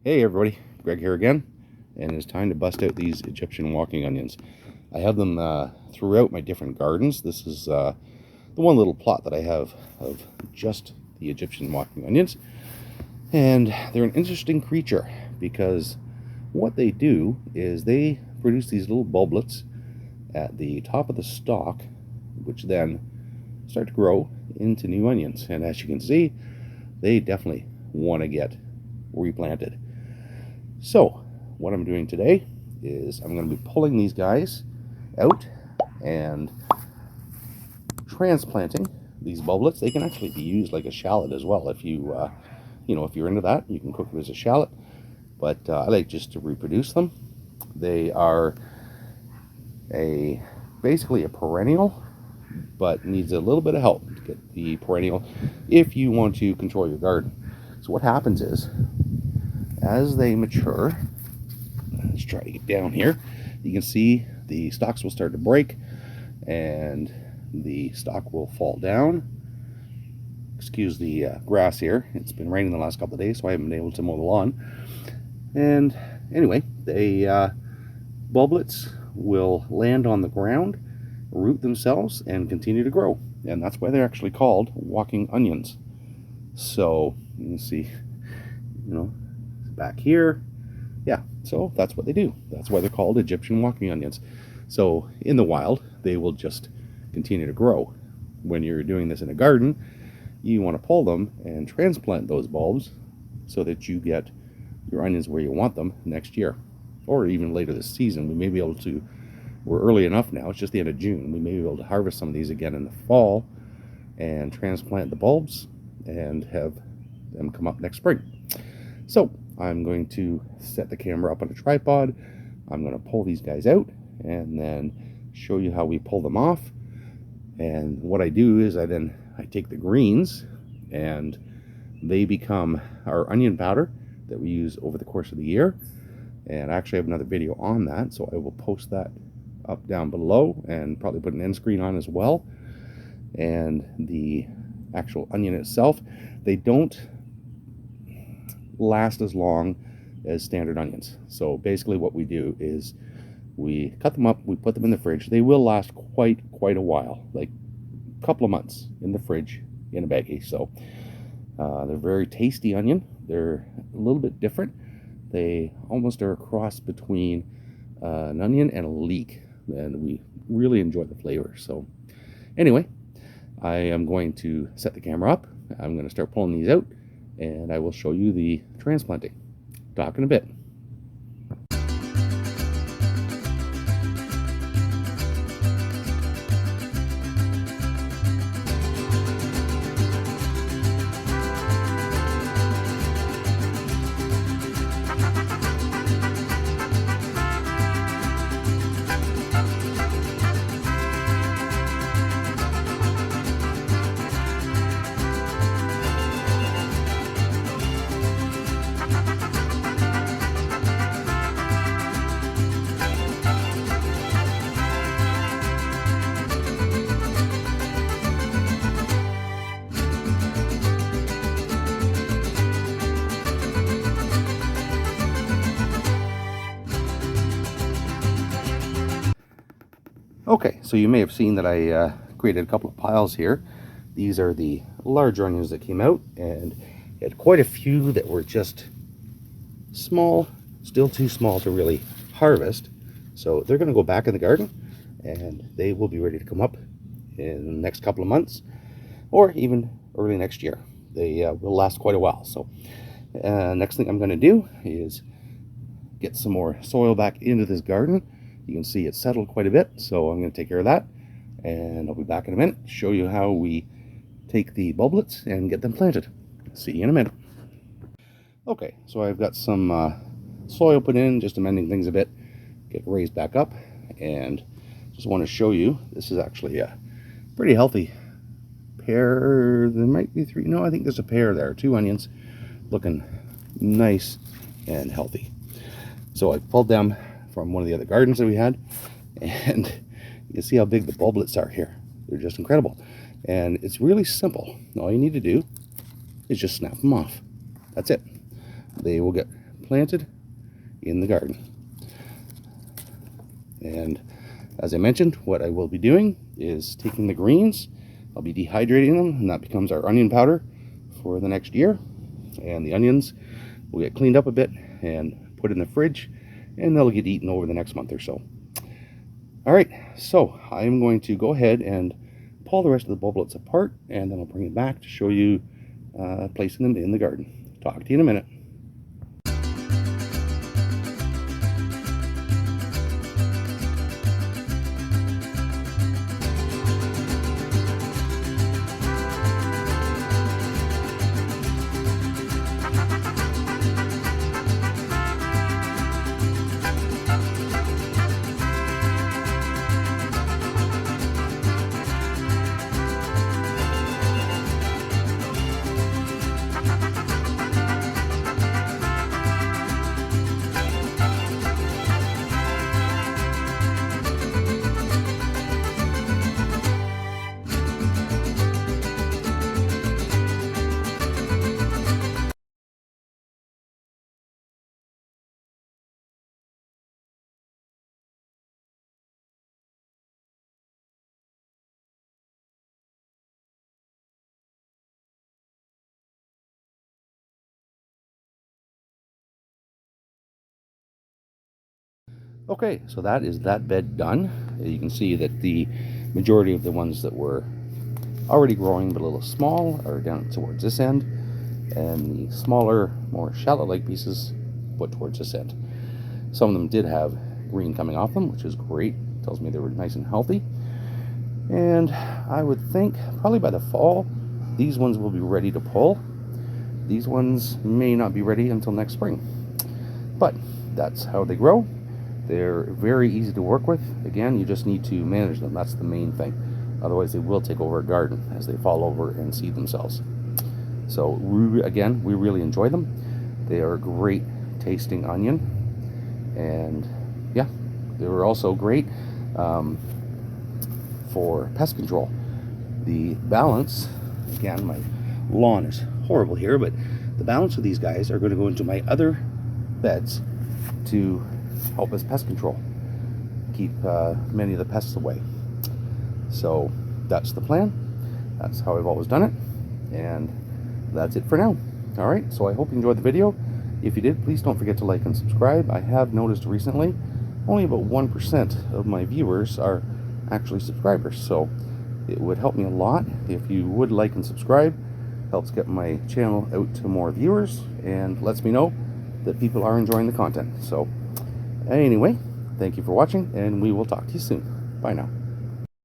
Hey everybody, Greg here again, and it's time to bust out these Egyptian walking onions. I have them throughout my different gardens. This is the one little plot that I have of just the Egyptian walking onions, and they're an interesting creature because what they do is they produce these little bulblets at the top of the stalk, which then start to grow into new onions. And as you can see, they definitely want to get replanted. So what I'm doing today is I'm going to be pulling these guys out and transplanting these bulblets. They can actually be used like a shallot as well. If you if you're into that, you can cook it as a shallot, but I like just to reproduce them. They are basically a perennial, but needs a little bit of help to get the perennial if you want to control your garden. So what happens is, as they mature, let's try to get down here, you can see the stalks will start to break and the stalk will fall down. Excuse the grass here, it's been raining the last couple of days, so I haven't been able to mow the lawn. And anyway, the bulblets will land on the ground, root themselves, and continue to grow. And that's why they're actually called walking onions. So you can see, back here, yeah, so that's what they do. That's why they're called Egyptian walking onions. So in the wild, they will just continue to grow. When you're doing this in a garden, you want to pull them and transplant those bulbs so that you get your onions where you want them next year, or even later this season. We may be able to, we're early enough now, it's just the end of June, we may be able to harvest some of these again in the fall and transplant the bulbs and have them come up next spring. So I'm going to set the camera up on a tripod. I'm going to pull these guys out and then show you how we pull them off. And what I do is I take the greens and they become our onion powder that we use over the course of the year. And I actually have another video on that, so I will post that up down below and probably put an end screen on as well. And the actual onion itself, they don't last as long as standard onions. So basically what we do is we cut them up, we put them in the fridge. They will last quite a while, like a couple of months in the fridge in a baggie. So they're very tasty onion. They're a little bit different. They almost are a cross between an onion and a leek, and we really enjoy the flavor. So anyway, I am going to set the camera up. I'm going to start pulling these out, and I will show you the transplanting. Talk in a bit. Okay, so you may have seen that I created a couple of piles here. These are the larger onions that came out, and had quite a few that were just small, still too small to really harvest. So they're going to go back in the garden, and they will be ready to come up in the next couple of months, or even early next year. They will last quite a while. So next thing I'm going to do is get some more soil back into this garden. You can see it's settled quite a bit, so I'm going to take care of that, and I'll be back in a minute, show you how we take the bulblets and get them planted. See you in a minute. Okay, so I've got some soil put in, just amending things a bit, get raised back up, and just want to show you, this is actually a pretty healthy pair. There might be three, no, I think there's a pair there, 2 onions, looking nice and healthy. So I pulled them from one of the other gardens that we had, and you can see how big the bulblets are here. They're just incredible, and it's really simple. All you need to do is just snap them off. That's it. They will get planted in the garden. And as I mentioned, what I will be doing is taking the greens, I'll be dehydrating them, and that becomes our onion powder for the next year. And the onions will get cleaned up a bit and put in the fridge, and they'll get eaten over the next month or so. All right, so I'm going to go ahead and pull the rest of the bulblets apart, and then I'll bring it back to show you placing them in the garden. Talk to you in a minute. Okay, so that is that bed done. You can see that the majority of the ones that were already growing but a little small are down towards this end, and the smaller, more shallot-like pieces put towards this end. Some of them did have green coming off them, which is great. Tells me they were nice and healthy. And I would think probably by the fall, these ones will be ready to pull. These ones may not be ready until next spring, but that's how they grow. They're very easy to work with. Again, you just need to manage them. That's the main thing. Otherwise, they will take over a garden as they fall over and seed themselves. So again, we really enjoy them. They are a great tasting onion. And yeah, they were also great for pest control. The balance, again, my lawn is horrible here, but the balance of these guys are going to go into my other beds to help us pest control, keep many of the pests away. So that's the plan. That's how I've always done it, and that's it for now. All right, so I hope you enjoyed the video. If you did, please don't forget to like and subscribe. I have noticed recently only about 1% of my viewers are actually subscribers, so it would help me a lot if you would like and subscribe. Helps get my channel out to more viewers and lets me know that people are enjoying the content. So anyway, thank you for watching, and we will talk to you soon. Bye now.